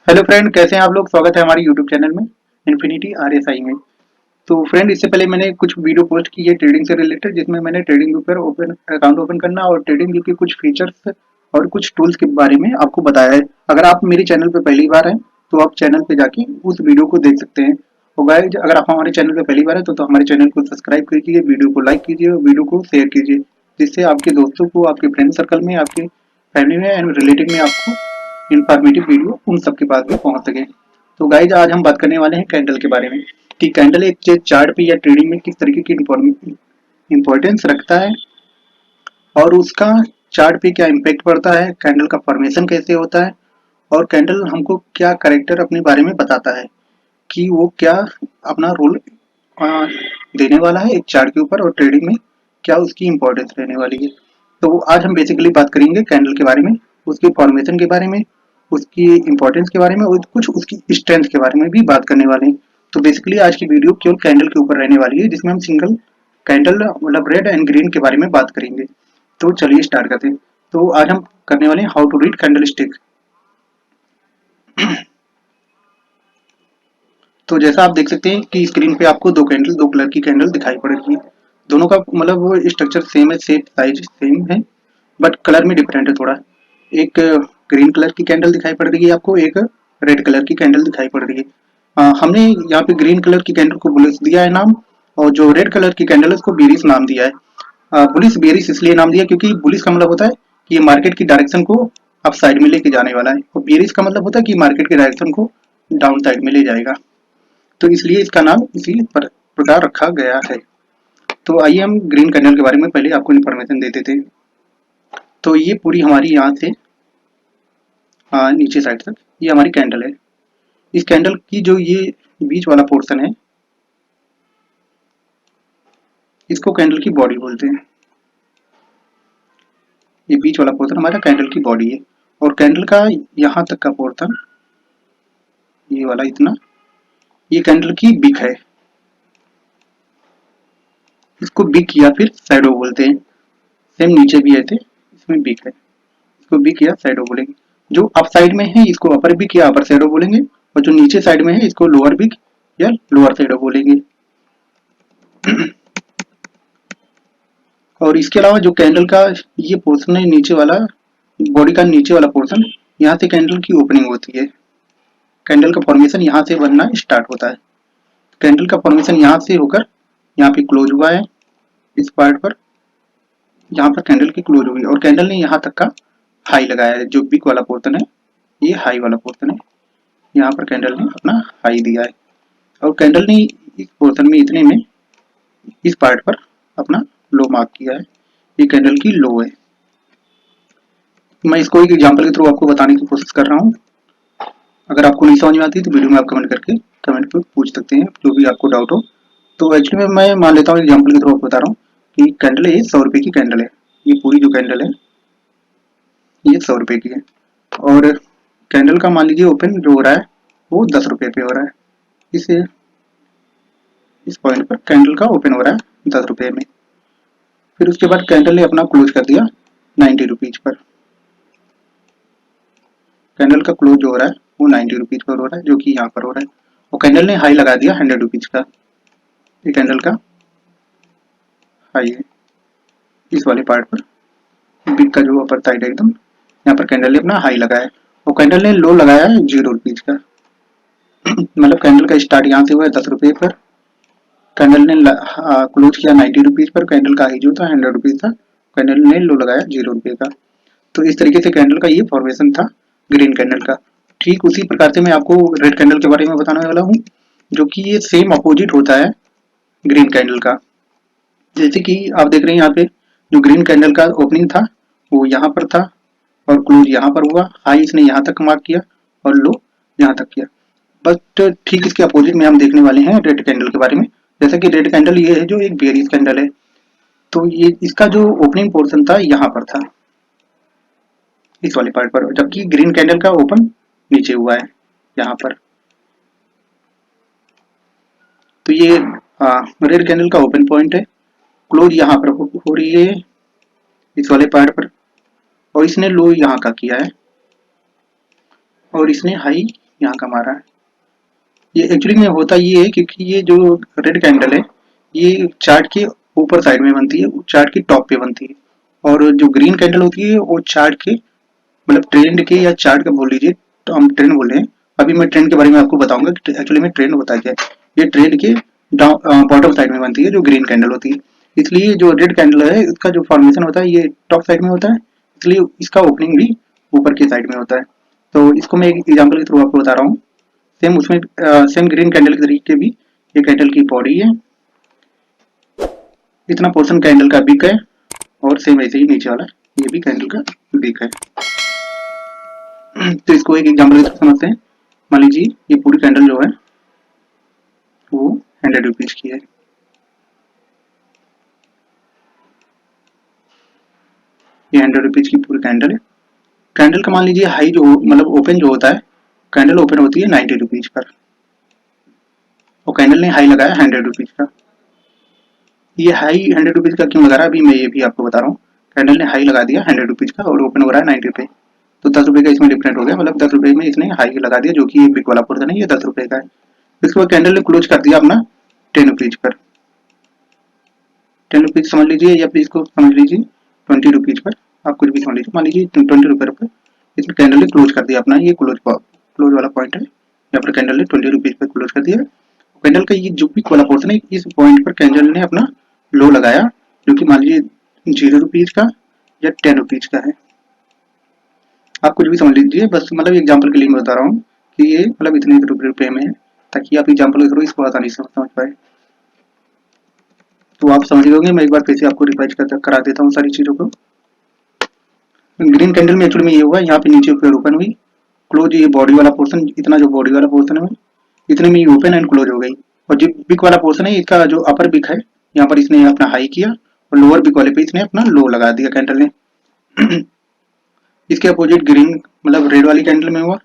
Hello friend, कैसे हैं आप लोग। स्वागत है हमारे यूट्यूब चैनल में इन्फिनिटी आरएसआई में। तो फ्रेंड, इससे पहले मैंने कुछ वीडियो पोस्ट की है ट्रेडिंग से रिलेटेड, जिसमें मैंने ट्रेडिंग व्यू पर ओपन अकाउंट ओपन करना और ट्रेडिंग व्यू के कुछ फीचर्स और कुछ टूल्स के बारे में आपको बताया है। अगर आप मेरे चैनल पर पहली बार हैं तो आप चैनल पे जाके उस वीडियो को देख सकते हैं। और गाइस, अगर आप हमारे चैनल पर पहली बार है तो हमारे चैनल को सब्सक्राइब कीजिए, वीडियो को लाइक कीजिए और वीडियो को शेयर कीजिए, जिससे आपके दोस्तों को, आपके फ्रेंड सर्कल में, आपके फैमिली में एंड रिलेटिव में आपको इन्फॉर्मेटिव वीडियो उन सबके पास भी पहुंच सके। तो गाइज, आज हम बात करने वाले हैं कैंडल के बारे में कि कैंडल एक चार्ट पे या ट्रेडिंग में किस तरीके की इंपॉर्टेंस रखता है और उसका चार्ट पे क्या इम्पैक्ट पड़ता है, कैंडल का फॉर्मेशन कैसे होता है और कैंडल हमको क्या करेक्टर अपने बारे में बताता है कि वो क्या अपना रोल देने वाला है एक चार्ट के ऊपर और ट्रेडिंग में क्या उसकी इम्पोर्टेंस रहने वाली है। तो आज हम बेसिकली बात करेंगे कैंडल के बारे में, उसकी फॉर्मेशन के बारे में, उसकी इम्पोर्टेंस के बारे में और कुछ उसकी स्ट्रेंथ के बारे में भी बात करने वाले हैं। तो बेसिकली आज की वीडियो केवल कैंडल के ऊपर रहने वाली है, जिसमें हम सिंगल कैंडल मतलब रेड एंड ग्रीन के बारे में बात करेंगे। तो चलिए स्टार्ट करते हैं। तो आज हम करने वाले हैं how to read candlestick. तो जैसा आप देख सकते हैं कि स्क्रीन पे आपको दो कलर की कैंडल दिखाई पड़ रही है। दोनों का मतलब वो स्ट्रक्चर सेम है, शेप साइज सेम है, बट कलर में डिफरेंट है थोड़ा। एक ग्रीन कलर की कैंडल दिखाई पड़ रही है आपको, एक रेड कलर की कैंडल दिखाई पड़ रही है। हमने यहाँ पे ग्रीन कलर की कैंडल को बुलिस दिया है नाम, और जो रेड कलर की कैंडल है उसको बेरिस नाम दिया है। बुलिस बेरिस इसलिए नाम दिया क्योंकि बुलिस का मतलब होता है कि ये मार्केट की डायरेक्शन को अप साइड में लेके जाने वाला है, और बेरिस का मतलब होता है कि मार्केट की डायरेक्शन को डाउन साइड में ले जाएगा। तो इसलिए इसका नाम इसी प्रकार रखा गया है। तो आइए हम ग्रीन कैंडल के बारे में पहले आपको इन्फॉर्मेशन दे देते हैं। तो ये पूरी हमारी यहाँ से नीचे साइड तक ये हमारी कैंडल है। इस कैंडल की जो ये बीच वाला पोर्शन है, इसको कैंडल की बॉडी बोलते हैं। ये बीच वाला पोर्शन हमारा कैंडल की बॉडी है, और कैंडल का यहाँ तक का पोर्शन, ये वाला इतना, ये कैंडल की बिक है। इसको बिक या फिर शैडो बोलते हैं। सेम नीचे भी है थे, इसमें बिक है, इसको बिक या शैडो बोलेंगे। जो अप साइड में है इसको अपर बिक या अपर शैडो बोलेंगे, और जो नीचे साइड में है इसको लोअर बिक या लोअर शैडो बोलेंगे। और इसके अलावा जो कैंडल का ये पोर्शन है नीचे वाला, बॉडी का नीचे वाला पोर्शन, यहाँ से कैंडल की ओपनिंग होती है। कैंडल का फॉर्मेशन यहाँ से बनना स्टार्ट होता है। कैंडल का फॉर्मेशन यहाँ से होकर यहाँ पे क्लोज हुआ है, इस पार्ट पर यहाँ पर कैंडल की क्लोज हुई, और कैंडल ने यहाँ तक का हाई लगाया है। जो बिग वाला पोर्शन है ये हाई वाला पोर्शन है, यहाँ पर कैंडल ने अपना हाई दिया है, और कैंडल ने इस पोर्शन में इतने में इस पार्ट पर अपना लो मार्क किया है। ये कैंडल की लो है। मैं इसको एक एग्जांपल के थ्रू आपको बताने की कोशिश कर रहा हूँ। अगर आपको नहीं समझ में आती तो वीडियो में आप कमेंट करके कमेंट पे पूछ सकते हैं, जो भी आपको डाउट हो। तो एक्चुअली मैं मान लेता हूँ एग्जांपल के थ्रू आपको बता रहा हूँ कि कैंडल है 100 रुपए की कैंडल है। ये पूरी जो कैंडल है ये 100 रुपए की है, और कैंडल का मान लीजिए ओपन जो हो रहा है वो 10 रुपए पे हो रहा है। इस पॉइंट पर कैंडल का ओपन हो रहा है 10 रुपए में। फिर उसके बाद कैंडल ने अपना क्लोज कर दिया 90 रुपीज पर। कैंडल का क्लोज जो हो रहा है वो 90 रुपीज पर हो रहा है, जो कि यहाँ पर हो रहा है, और कैंडल ने हाई लगा दिया 100 रुपीज का। ये कैंडल का हाई है इस वाले पार्ट पर, बिग का जो अपर साइड है एकदम, यहाँ पर कैंडल ने अपना हाई लगाया, और कैंडल ने लो लगाया है 0 रुपीज का। मतलब कैंडल का स्टार्ट यहाँ से हुआ है 10 रुपए पर, कैंडल ने क्लोज किया 90 रुपीज पर, कैंडल का हाई जो था 100 रुपीज था, कैंडल ने लो लगाया 0 रुपए का। तो इस तरीके से कैंडल का ये फॉर्मेशन था ग्रीन कैंडल का। ठीक उसी प्रकार से मैं आपको रेड कैंडल के बारे में बताने वाला हूँ, जो कि ये सेम अपोजिट होता है ग्रीन कैंडल का। जैसे कि आप देख रहे हैं यहाँ पे जो ग्रीन कैंडल का ओपनिंग था वो यहाँ पर था, और क्लोज यहाँ पर हुआ, हाई इसने यहाँ तक मार्क किया और लो यहाँ तक किया। बट ठीक इसके अपोजिट में हम देखने वाले हैं रेड कैंडल के बारे में। जैसा कि रेड कैंडल ये है जो एक बेयरिश कैंडल है, तो ये इसका जो ओपनिंग पोर्शन था यहाँ पर था, इस वाले पार्ट पर, जबकि ग्रीन कैंडल का ओपन नीचे हुआ है यहाँ पर। तो ये रेड कैंडल का ओपन पॉइंट है, क्लोज यहाँ पर हो रही है इस वाले पार्ट पर, और इसने लो यहाँ का किया है, और इसने हाई यहाँ का मारा है। ये एक्चुअली में होता ये है क्योंकि ये जो रेड कैंडल है ये चार्ट के ऊपर साइड में बनती है, चार्ट की टॉप पे बनती है, और जो ग्रीन कैंडल होती है वो चार्ट के मतलब ट्रेंड के या चार्ट का बोल लीजिए, तो हम ट्रेंड बोल रहे हैं। अभी मैं ट्रेंड के बारे में आपको बताऊंगा कि एक्चुअली में ट्रेंड होता है क्या है। ये ट्रेंड के बॉटम साइड में बनती है जो ग्रीन कैंडल होती है, इसलिए जो रेड कैंडल है इसका जो फॉर्मेशन होता है ये टॉप साइड में होता है, इसलिए इसका ओपनिंग भी ऊपर की साइड में होता है। तो इसको मैं एक एग्जाम्पल के थ्रू आपको बता रहा हूँ। सेम उसमें सेम ग्रीन कैंडल के तरीके भी ये कैंडल की बॉडी है, इतना पोर्शन कैंडल का बिक है, और सेम ऐसे ही नीचे वाला ये भी कैंडल का बिक है। तो इसको एक एग्जाम्पल के थ्रू समझते हैं। मान लीजिए ये पूरी कैंडल जो है वो 100 रुपीज की है। ये 100 रुपीज की पूरी कैंडल है। कैंडल का मान लीजिए हाई जो मतलब ओपन जो होता है, कैंडल ओपन होती है 90 रुपीज पर, और कैंडल ने हाई लगाया 100 रुपीज का। ये हाई 100 रुपीज का क्यों लगा रहा है अभी मैं ये भी आपको बता रहा हूँ। कैंडल ने हाई लगा दिया 100 रुपीज का और ओपन हो रहा है 90 पे, तो 10 रुपए का इसमें डिफरेंट हो गया, मतलब 10 रुपए में इसने हाई लगा दिया जो कि बिग वाला पोर्शन है, ये 10 रुपए का है। इसके बाद कैंडल ने क्लोज कर दिया अपना 10 रुपीज पर। 10 रुपीज समझ लीजिए या फिर इसको समझ लीजिए 20 रुपीज पर, आप कुछ भी समझ लीजिए। मान लीजिए 20 रुपए पर इसमें कैंडल ने क्लोज कर दिया अपना, ये क्लोज वाला पॉइंट है, यहाँ पर कैंडल ने 20 रुपीज पर क्लोज कर दिया। कैंडल का ये जो पिक वाला पोर्शन है इस पॉइंट पर कैंडल ने अपना लो लगाया, जो कि मान लीजिए 0 रुपीज का या 10 रुपीज का है, आप कुछ भी समझ लीजिए, बस मतलब एग्जाम्पल के लिए मैं बता रहा हूँ कि ये मतलब इतने रुपए में है, ताकि आप एग्जाम्पल के थ्रू इसको आसानी से समझ पाए। तो आप समझ गए, मैं एक बार फिर से आपको रिवाइज करा देता हूँ सारी चीजों को। ग्रीन कैंडल में एक्चुअली में ये हुआ, यहाँ पे नीचे फिर ओपन हुई, क्लोज, ये बॉडी वाला पोर्शन, इतना जो बॉडी वाला पोर्शन है इतने में ये ओपन एंड क्लोज हो गई, और जो बिक वाला पोर्शन है इसका जो अपर बिक है यहाँ पर इसने अपना हाई किया, और लोअर बिक वाले पे इसने अपना लो लगा दिया कैंडल ने। इसके अपोजिट ग्रीन मतलब रेड वाली कैंडल में हुआ,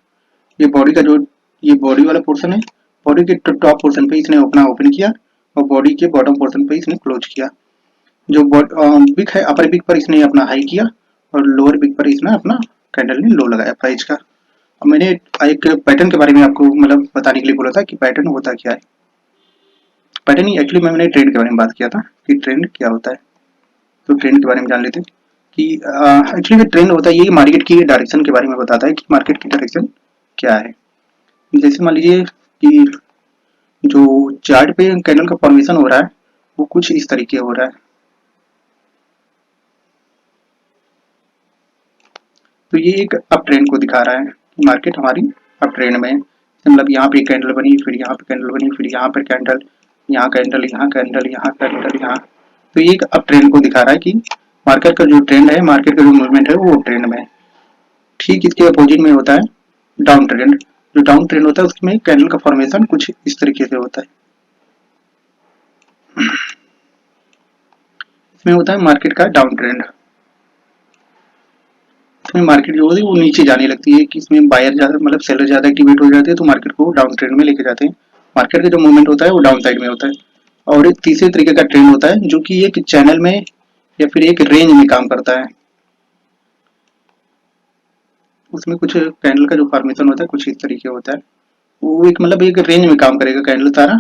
ये बॉडी का जो ये बॉडी वाला पोर्शन है, बॉडी के टॉप पोर्शन पे इसने अपना ओपन किया, और बॉडी के बॉटम पोर्शन पे इसने क्लोज किया। जो बिग है अपर बिग पर इसने अपना हाई किया, और लोअर बिग पर इसने अपना कैंडल ने लो लगाया प्राइस का। अब मैंने एक पैटर्न के बारे में आपको मतलब बताने के लिए बोला था कि पैटर्न होता क्या है। पैटर्न ही एक्चुअली मैंने ट्रेंड के बारे में बात किया था कि ट्रेंड क्या होता है, तो ट्रेंड के बारे में जान लेते हैं कि एक्चुअली ट्रेंड होता है ये मार्केट की डायरेक्शन के बारे में बताता है कि मार्केट की डायरेक्शन क्या है। जैसे मान लीजिए कि जो चार्ट पे कैंडल का फॉर्मेशन हो रहा है वो कुछ इस तरीके हो रहा है, तो ये एक अप ट्रेंड को दिखा रहा है कि मार्केट हमारी अप ट्रेंड में है। मतलब यहाँ पे कैंडल बनी, फिर यहाँ पे कैंडल बनी, फिर यहाँ पर कैंडल, यहाँ कैंडल, यहाँ कैंडल, यहाँ कैंडल, यहाँ, तो ये एक अप ट्रेंड को दिखा रहा है कि मार्केट का जो ट्रेंड है, मार्केट का जो मूवमेंट है वो ट्रेंड में है। ठीक इसके अपोजिट में होता है डाउन ट्रेंड। जो डाउन ट्रेंड होता है उसमें कैंडल का फॉर्मेशन कुछ इस तरीके से होता है। इसमें होता है मार्केट का डाउन ट्रेंड, इसमें मार्केट जो होती है वो नीचे जाने लगती है कि इसमें बायर ज्यादा मतलब सेलर ज्यादा एक्टिवेट हो जाते हैं, तो मार्केट को डाउन ट्रेंड में लेके जाते हैं। मार्केट का जो मूवमेंट होता है वो डाउन साइड में होता है। और एक तीसरे तरीके का ट्रेंड होता है जो कि एक चैनल में या फिर एक रेंज में काम करता है। उसमें कुछ कैंडल का जो फॉर्मेशन होता है कुछ इस तरीके होता है, वो एक मतलब एक रेंज में काम करेगा कैंडल सारा,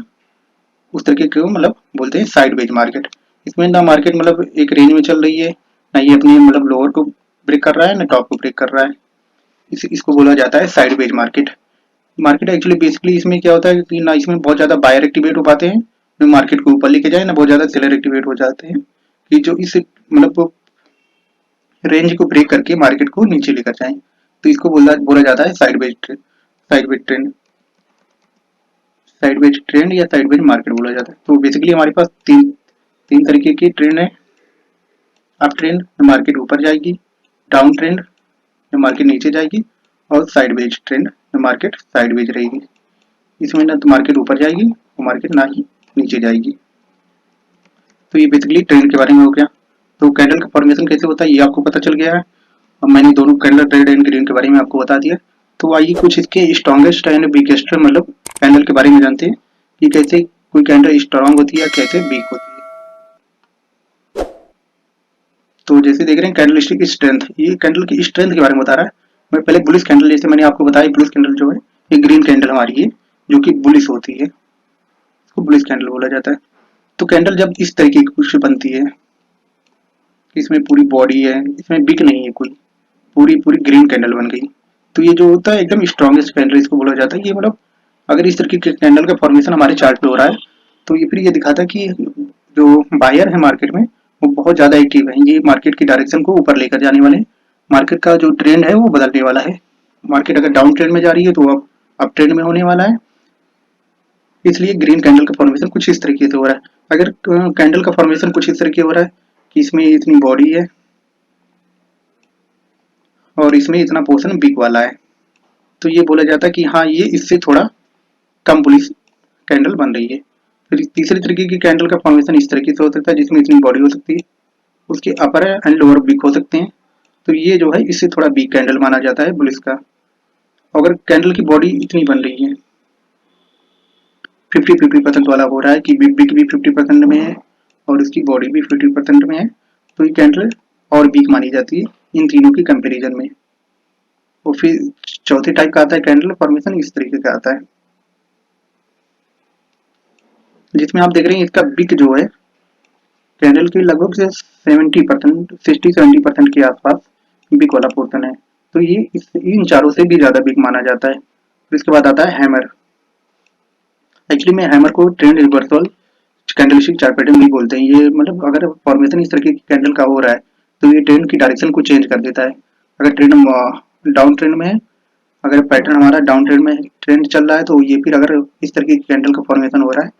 उस तरीके को मतलब बोलते हैं साइड वेज मार्केट। इसमें ना मार्केट मतलब एक रेंज में चल रही है, ना ये अपनी मतलब लोअर को ब्रेक कर रहा है, ना टॉप को ब्रेक कर रहा है, इसको बोला जाता है sideways market. Market actually basically इसमें क्या होता है कि ना इसमें बहुत ज्यादा बायर एक्टिवेट हो पाते हैं जो मार्केट को ऊपर लेके जाए, ना बहुत ज्यादा सेलर एक्टिवेट हो जाते हैं कि जो इस मतलब रेंज को ब्रेक करके मार्केट को नीचे लेकर जाए, तो इसको बोला जाता है sideways trend. Sideways trend, sideways trend या साइड वेज मार्केट बोला जाता है। तो बेसिकली हमारे पास तीन तीन तरीके की ट्रेंड है। अप ट्रेंड में मार्केट ऊपर जाएगी, डाउन ट्रेंड में मार्केट नीचे जाएगी, और साइड वेज ट्रेंड में मार्केट साइड वेज रहेगी। इसमें ना तो मार्केट ऊपर जाएगी और मार्केट ना ही नीचे जाएगी। तो ये बेसिकली ट्रेंड के बारे में हो गया। तो कैंडल का फॉर्मेशन कैसे होता है ये आपको पता चल गया है, और मैंने दोनों कैंडल रेड एंड ग्रीन के बारे में आपको बता दिया। तो आइए कुछ इसके स्ट्रॉन्गेस्ट एंड वीकेस्ट मतलब कैंडल के बारे में जानते हैं कि कैसे कोई कैंडल स्ट्रॉन्ग होती है कैसे वीक होती है। तो जैसे देख रहे हैं कैंडलस्टिक स्ट्रेंथ, ये कैंडल की स्ट्रेंथ के बारे में बता रहा है। मैं पहले बुलिश कैंडल, जैसे मैंने आपको बताया बुलिश कैंडल जो है ये ग्रीन कैंडल हमारी है जो कि बुलिश होती है, इसको बुलिश कैंडल बोला जाता है। तो कैंडल जब इस तरीके की कुछ बनती है, इसमें पूरी बॉडी है, इसमें बिक नहीं है कोई, पूरी पूरी ग्रीन कैंडल बन गई, तो ये जो होता है एकदम स्ट्रॉन्गेस्ट कैंडल इसको बोला जाता है। ये मतलब अगर इस तरीके के कैंडल का फॉर्मेशन हमारे चार्ट पे हो रहा है तो ये फिर ये दिखाता है कि जो बायर है मार्केट में वो बहुत ज़्यादा एक्टिव है, ये मार्केट की डायरेक्शन को ऊपर लेकर जाने वाले, मार्केट का जो ट्रेंड है वो बदलने वाला है। मार्केट अगर डाउन ट्रेंड में जा रही है तो अब अप ट्रेंड में होने वाला है, इसलिए ग्रीन कैंडल का फॉर्मेशन कुछ इस तरीके से हो रहा है। अगर कैंडल का फॉर्मेशन कुछ इस तरीके हो रहा है कि इसमें इतनी बॉडी है और इसमें इतना पोर्शन बिग वाला है, तो ये बोला जाता है कि हाँ ये इससे थोड़ा कम बुलिश कैंडल बन रही है। फिर तीसरे तरीके की कैंडल का फॉर्मेशन इस तरीके से हो सकता है जिसमें इतनी बॉडी हो सकती है, उसके अपर एंड लोअर बिग हो सकते हैं, तो ये जो है इससे थोड़ा बिग कैंडल माना जाता है बुलिश का। अगर कैंडल की बॉडी इतनी बन रही है 50-50% वाला हो रहा है कि बिग भी 50% में है और इसकी बॉडी भी 50% में है, तो ये कैंडल और बिग मानी जाती है इन तीनों की कंपैरिजन में। और फिर चौथे टाइप का आता है कैंडल फॉर्मेशन इस तरीके का आता है, जिसमें आप देख रहे हैं इसका बिग जो है कैंडल के लगभग से 70% 60-70% के आसपास बिग वाला पोर्शन है, तो ये इन चारों से भी ज्यादा बिग माना जाता है। फिर इसके बाद आता है हैमर। एक्चुअली में हैमर को trend reversal candlestick chart pattern भी बोलते हैं। ये मतलब अगर फॉर्मेशन इस तरीके की कैंडल का हो रहा है तो ये ट्रेंड की डायरेक्शन को चेंज कर देता है। अगर ट्रेंड डाउन ट्रेंड में है, अगर पैटर्न हमारा डाउन ट्रेंड में ट्रेंड चल रहा है तो ये फिर अगर इस तरीके की कैंडल का फॉर्मेशन हो रहा है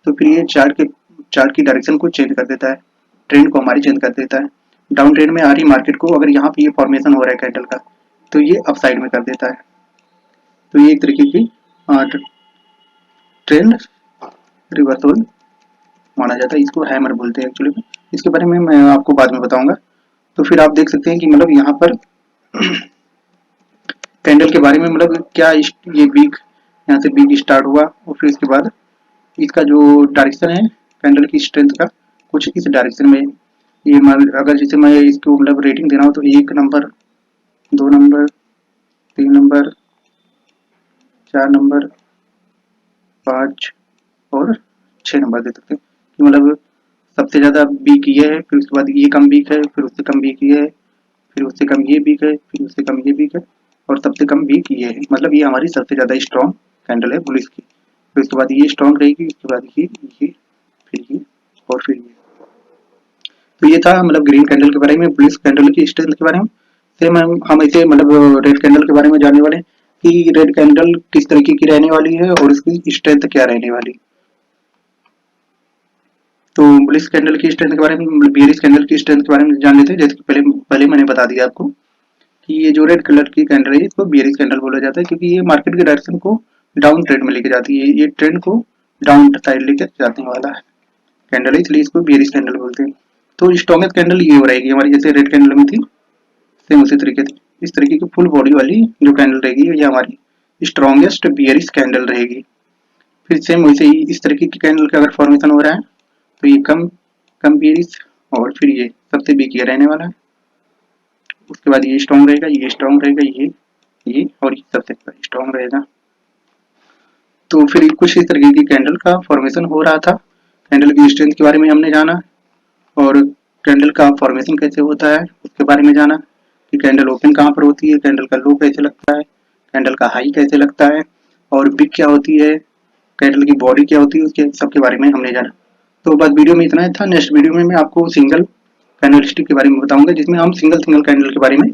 तो फिर ये चार्ट की डायरेक्शन को चेंज कर देता है, ट्रेंड को हमारी चेंज कर देता है। डाउन ट्रेंड में आ रही मार्केट को अगर यहाँ पे ये फॉर्मेशन हो रहा है कैंडल का तो ये अप साइड में कर देता है, तो ये एक तरीके की ट्रेंड रिवर्सल माना जाता है, इसको हैमर बोलते हैं एक्चुअली। इसके बारे में मैं आपको बाद में बताऊंगा। तो फिर आप देख सकते हैं कि मतलब यहाँ पर कैंडल के बारे में मतलब क्या ये बिग यहाँ से बिग स्टार्ट हुआ और फिर इसके बाद इसका जो डायरेक्शन है कैंडल की स्ट्रेंथ का कुछ इस डायरेक्शन में। ये अगर जैसे मैं इसको मतलब रेटिंग दे रहा हूँ तो 1 नंबर 2 नंबर 3 नंबर 4 नंबर 5 और 6 नंबर दे सकते हैं कि मतलब सबसे ज्यादा वीक ये है, फिर उसके बाद ये कम वीक है, फिर उससे कम वीक ये है, फिर उससे कम ये वीक है, फिर उससे कम ये वीक है और सबसे कम वीक ये है। मतलब ये हमारी सबसे ज्यादा स्ट्रॉन्ग कैंडल है बुलिश की। फिर उसके बाद ये स्ट्रॉन्ग रहेगी, उसके बाद ये फिर ये और फिर ये। तो ये था मतलब ग्रीन कैंडल के बारे में, बुलिश कैंडल की स्ट्रेंथ के बारे में। सेम हम ऐसे मतलब रेड कैंडल के बारे में जानने वाले कि रेड कैंडल किस तरीके की रहने वाली है और इसकी स्ट्रेंथ क्या रहने वाली। तो बुलिश कैंडल की स्ट्रेंथ के बारे में, बियरिश कैंडल की स्ट्रेंथ के बारे में जान लेते हैं। जैसे पहले मैंने बता दिया आपको कि ये जो रेड कलर की कैंडल है इसको बियरिश कैंडल बोला जाता है, क्योंकि ये मार्केट के डायरेक्शन को डाउन ट्रेंड में लेके जाती है, ये ट्रेंड को डाउन साइड लेके जाने वाला है कैंडल है, इसलिए इसको बियरिश कैंडल बोलते हैं। तो स्ट्रॉन्गेस्ट कैंडल ये हो रहेगी हमारी, जैसे रेड कैंडल में थी सेम उसी तरीके से इस तरीके की फुल बॉडी वाली जो कैंडल रहेगी ये हमारी स्ट्रॉन्गेस्ट बियरिश कैंडल रहेगी। फिर सेम वैसे ही इस तरीके की कैंडल का अगर फॉर्मेशन हो रहा है तो ये कम कम बियरिश और फिर ये सबसे वीक ये रहने वाला है। उसके बाद ये स्ट्रॉन्ग रहेगा, ये स्ट्रॉन्ग रहेगा, ये और ये सबसे स्ट्रॉन्ग रहेगा। तो फिर कुछ इस तरीके की कैंडल का फॉर्मेशन हो रहा था। कैंडल की स्ट्रेंथ के बारे में हमने जाना और कैंडल का फॉर्मेशन कैसे होता है उसके बारे में जाना कि कैंडल ओपन कहाँ पर होती है, कैंडल का लो कैसे लगता है, कैंडल का हाई कैसे लगता है और बिग क्या होती है, कैंडल की बॉडी क्या होती है, उसके सबके बारे में हमने जाना। तो बस वीडियो में इतना ही था। नेक्स्ट वीडियो में मैं आपको सिंगल कैंडलस्टिक के बारे में बताऊंगा, जिसमें हम सिंगल कैंडल के बारे में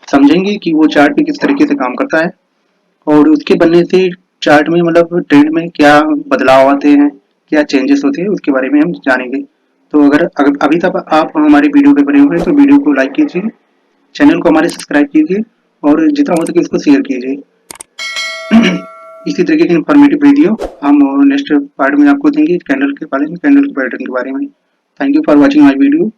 समझेंगे कि वो चार्ट पे किस तरीके से काम करता है और उसके बनने से चार्ट में मतलब ट्रेंड में क्या बदलाव आते हैं, क्या चेंजेस होते हैं, उसके बारे में हम जानेंगे। तो अगर अभी तक आप हमारे वीडियो पे बने हुए हैं तो वीडियो को लाइक कीजिए, चैनल को हमारे सब्सक्राइब कीजिए और जितना हो सके इसको शेयर कीजिए। इसी तरीके की इन्फॉर्मेटिव वीडियो हम नेक्स्ट पार्ट में आपको देंगे कैंडल के बारे में, कैंडल के पैटर्न के बारे में। Thank you for watching my video.